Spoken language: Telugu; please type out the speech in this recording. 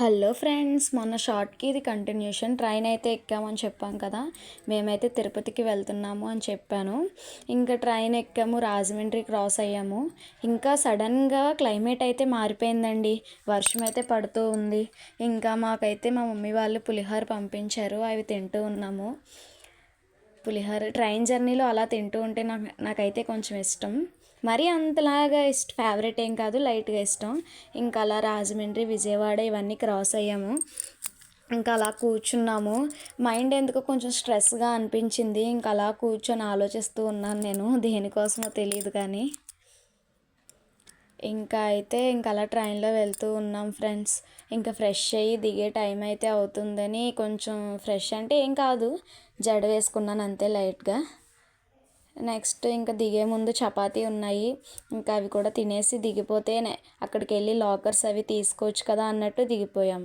హలో ఫ్రెండ్స్, మొన్న షార్ట్కి ఇది కంటిన్యూషన్. ట్రైన్ అయితే ఎక్కామని చెప్పాం కదా, మేమైతే తిరుపతికి వెళ్తున్నాము అని చెప్పాను. ఇంకా ట్రైన్ ఎక్కాము, రాజమండ్రి క్రాస్ అయ్యాము. ఇంకా సడన్గా క్లైమేట్ అయితే మారిపోయిందండి. వర్షం అయితే పడుతూ ఉంది. ఇంకా మాకైతే మా మమ్మీ వాళ్ళు పులిహోర పంపించారు, అవి తింటూ ఉన్నాము. పులిహోర ట్రైన్ జర్నీలో అలా తింటూ ఉంటే నాకైతే కొంచెం ఇష్టం. మరీ అంతలాగా ఫేవరెట్ ఏం కాదు, లైట్గా ఇష్టం. ఇంకా అలా రాజమండ్రి, విజయవాడ ఇవన్నీ క్రాస్ అయ్యాము. ఇంకా అలా కూర్చున్నాము. మైండ్ ఎందుకో కొంచెం స్ట్రెస్గా అనిపించింది. ఇంకా అలా కూర్చొని ఆలోచిస్తూ ఉన్నాను నేను, దేనికోసమో తెలియదు కానీ. ఇంకా అలా ట్రైన్లో వెళ్తూ ఉన్నాం ఫ్రెండ్స్. ఇంకా ఫ్రెష్ అయ్యి దిగే టైం అయితే అవుతుందని కొంచెం ఫ్రెష్ అంటే ఏం కాదు, జడ వేసుకున్నాను అంతే లైట్గా. నెక్స్ట్ ఇంకా దిగే ముందు చపాతీ ఉన్నాయి, ఇంకా అవి కూడా తినేసి దిగిపోతే అక్కడికి వెళ్ళి లాకర్స్ అవి తీసుకోవచ్చు కదా అన్నట్టు దిగిపోయాం.